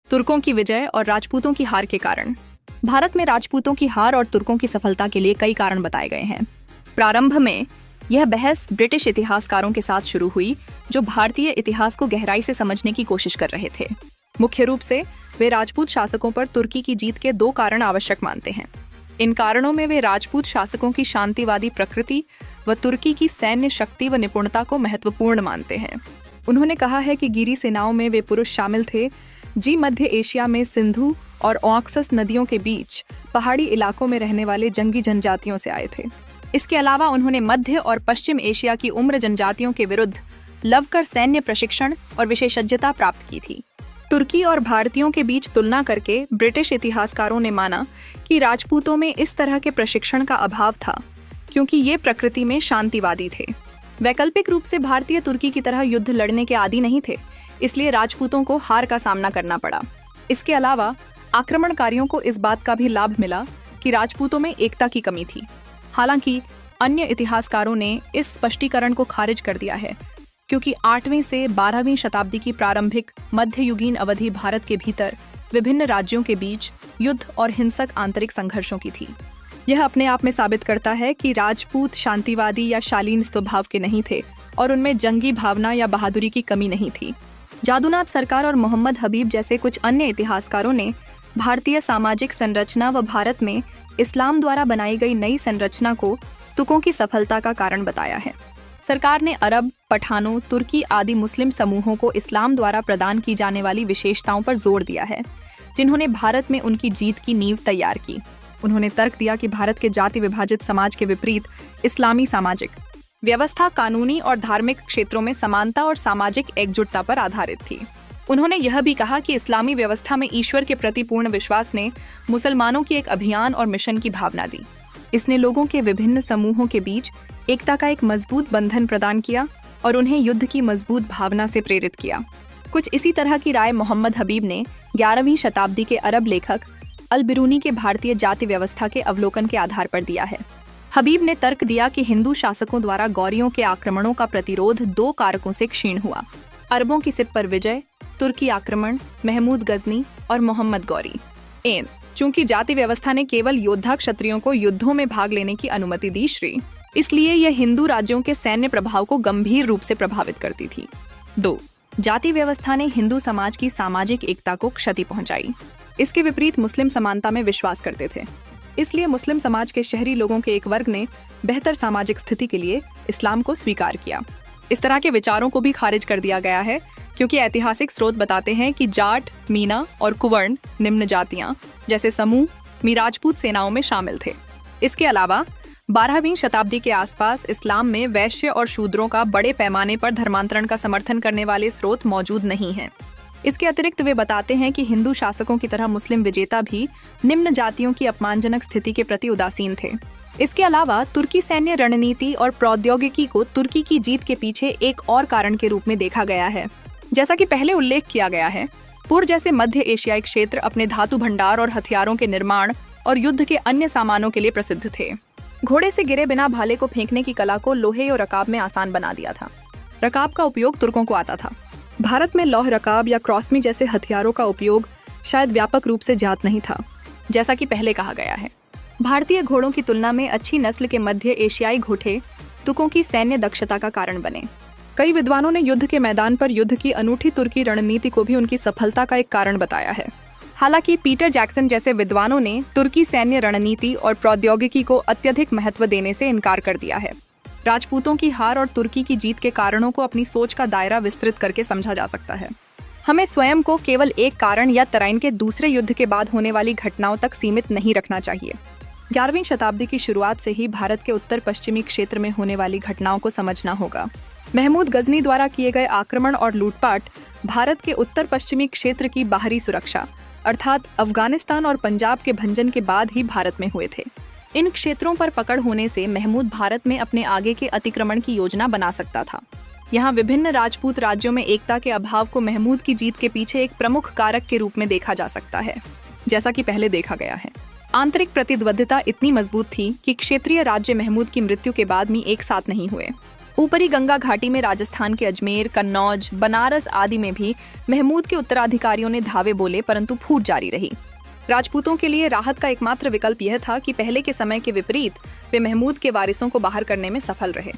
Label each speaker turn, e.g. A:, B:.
A: तुर्कों की विजय और राजपूतों की हार के कारण। भारत में राजपूतों की हार और तुर्कों की सफलता के लिए कई कारण बताए गए हैं। प्रारंभ में यह बहस ब्रिटिश इतिहासकारों के साथ शुरू हुई, जो भारतीय इतिहास को गहराई से समझने की कोशिश कर रहे थे। मुख्य रूप से वे राजपूत शासकों पर तुर्की की जीत के 2 कारण आवश्यक मानते हैं। इन कारणों में वे राजपूत शासकों की शांतिवादी प्रकृति व तुर्की की सैन्य शक्ति व निपुणता को महत्वपूर्ण मानते हैं। उन्होंने कहा है कि गिरी सेनाओं में वे पुरुष शामिल थे, जी मध्य एशिया में सिंधु और ऑक्सस नदियों के बीच पहाड़ी इलाकों में रहने वाले जंगी जनजातियों से आए थे। इसके अलावा उन्होंने मध्य और पश्चिम एशिया की उम्र जनजातियों के विरुद्ध लवकर सैन्य प्रशिक्षण और विशेषज्ञता प्राप्त की थी। तुर्की और भारतीयों के बीच तुलना करके ब्रिटिश इतिहासकारों ने माना कि राजपूतों में इस तरह के प्रशिक्षण का अभाव था, क्योंकि ये प्रकृति में शांतिवादी थे। वैकल्पिक रूप से भारतीय तुर्की की तरह युद्ध लड़ने के आदी नहीं थे, इसलिए राजपूतों को हार का सामना करना पड़ा। इसके अलावा आक्रमणकारियों को इस बात का भी लाभ मिला कि राजपूतों में एकता की कमी थी। हालांकि अन्य इतिहासकारों ने इस स्पष्टीकरण को खारिज कर दिया है, क्योंकि 8वीं से 12वीं शताब्दी की प्रारंभिक मध्ययुगीन अवधि भारत के भीतर विभिन्न राज्यों के बीच युद्ध और हिंसक आंतरिक संघर्षों की थी। यह अपने आप में साबित करता है कि राजपूत शांतिवादी या शालीन स्वभाव के नहीं थे और उनमें जंगी भावना या बहादुरी की कमी नहीं थी। जादूनाथ सरकार और मोहम्मद हबीब जैसे कुछ अन्य इतिहासकारों ने भारतीय सामाजिक संरचना व भारत में इस्लाम द्वारा बनाई गई नई संरचना को तुर्कों की सफलता का कारण बताया है। सरकार ने अरब, पठानों, तुर्की आदि मुस्लिम समूहों को इस्लाम द्वारा प्रदान की जाने वाली विशेषताओं पर जोर दिया है, जिन्होंने भारत में उनकी जीत की नींव तैयार की। उन्होंने तर्क दिया कि भारत के जाति विभाजित समाज के विपरीत इस्लामी सामाजिक व्यवस्था कानूनी और धार्मिक क्षेत्रों में समानता और सामाजिक एकजुटता पर आधारित थी। उन्होंने यह भी कहा कि इस्लामी व्यवस्था में ईश्वर के प्रति पूर्ण विश्वास ने मुसलमानों की एक अभियान और मिशन की भावना दी। इसने लोगों के विभिन्न समूहों के बीच एकता का एक मजबूत बंधन प्रदान किया और उन्हें युद्ध की मजबूत भावना से प्रेरित किया। कुछ इसी तरह की राय मोहम्मद हबीब ने 11वीं शताब्दी के अरब लेखक अल बिरूनी के भारतीय जाति व्यवस्था के अवलोकन के आधार पर दिया है। हबीब ने तर्क दिया कि हिंदू शासकों द्वारा गौरियों के आक्रमणों का प्रतिरोध 2 कारकों से क्षीण हुआ: अरबों की सिप पर विजय, तुर्की आक्रमण, महमूद गजनी और मोहम्मद गौरी। चूंकि जाति व्यवस्था ने केवल योद्धा क्षत्रियों को युद्धों में भाग लेने की अनुमति दी श्री, इसलिए यह हिंदू राज्यों के सैन्य प्रभाव को गंभीर रूप से प्रभावित करती थी। 2. जाति व्यवस्था ने हिंदू समाज की सामाजिक एकता को क्षति पहुंचाई। इसके विपरीत मुस्लिम समानता में विश्वास करते थे, इसलिए मुस्लिम समाज के शहरी लोगों के एक वर्ग ने बेहतर सामाजिक स्थिति के लिए इस्लाम को स्वीकार किया। इस तरह के विचारों को भी खारिज कर दिया गया है, क्योंकि ऐतिहासिक स्रोत बताते हैं कि जाट, मीना और कुवर्ण निम्न जातियां जैसे समूह मी राजपूत सेनाओं में शामिल थे। इसके अलावा 12वीं शताब्दी के आसपास इस्लाम में वैश्य और शूद्रों का बड़े पैमाने पर धर्मांतरण का समर्थन करने वाले स्रोत मौजूद नहीं हैं। इसके अतिरिक्त वे बताते हैं कि हिंदू शासकों की तरह मुस्लिम विजेता भी निम्न जातियों की अपमानजनक स्थिति के प्रति उदासीन थे। इसके अलावा तुर्की सैन्य रणनीति और प्रौद्योगिकी को तुर्की की जीत के पीछे एक और कारण के रूप में देखा गया है। जैसा कि पहले उल्लेख किया गया है, पूर्व जैसे मध्य एशियाई क्षेत्र अपने धातु भंडार और हथियारों के निर्माण और युद्ध के अन्य सामानों के लिए प्रसिद्ध थे। घोड़े से गिरे बिना भाले को फेंकने की कला को लोहे और रकाब में आसान बना दिया था। रकाब का उपयोग तुर्कों को आता था। भारत में लौह रकाब या क्रॉसमी जैसे हथियारों का उपयोग शायद व्यापक रूप से ज्ञात नहीं था, जैसा कि पहले कहा गया है। भारतीय घोड़ों की तुलना में अच्छी नस्ल के मध्य एशियाई घोड़े तुर्कों की सैन्य दक्षता का कारण बने। कई विद्वानों ने युद्ध के मैदान पर युद्ध की अनूठी तुर्की रणनीति को भी उनकी सफलता का एक कारण बताया है। हालांकि पीटर जैक्सन जैसे विद्वानों ने तुर्की सैन्य रणनीति और प्रौद्योगिकी को अत्यधिक महत्व देने से इनकार कर दिया है। राजपूतों की हार और तुर्की की जीत के कारणों को अपनी सोच का दायरा विस्तृत करके समझा जा सकता है। हमें स्वयं को केवल एक कारण या तराइन के दूसरे युद्ध के बाद होने वाली घटनाओं तक सीमित नहीं रखना चाहिए। 11वीं शताब्दी की शुरुआत से ही भारत के उत्तर पश्चिमी क्षेत्र में होने वाली घटनाओं को समझना होगा। महमूद गजनी द्वारा किए गए आक्रमण और लूटपाट भारत के उत्तर पश्चिमी क्षेत्र की बाहरी सुरक्षा अर्थात अफगानिस्तान और पंजाब के भंजन के बाद ही भारत में हुए थे। इन क्षेत्रों पर पकड़ होने से महमूद भारत में अपने आगे के अतिक्रमण की योजना बना सकता था। यहाँ विभिन्न राजपूत राज्यों में एकता के अभाव को महमूद की जीत के पीछे एक प्रमुख कारक के रूप में देखा जा सकता है, जैसा कि पहले देखा गया है। आंतरिक प्रतिद्वंद्विता इतनी मजबूत थी कि क्षेत्रीय राज्य महमूद की मृत्यु के बाद भी एक साथ नहीं हुए। ऊपरी गंगा घाटी में राजस्थान के अजमेर, कन्नौज, बनारस आदि में भी महमूद के उत्तराधिकारियों ने धावे बोले, परंतु फूट जारी रही। राजपूतों के लिए राहत का एकमात्र विकल्प यह था कि पहले के समय के विपरीत वे महमूद के वारिसों को बाहर करने में सफल रहे।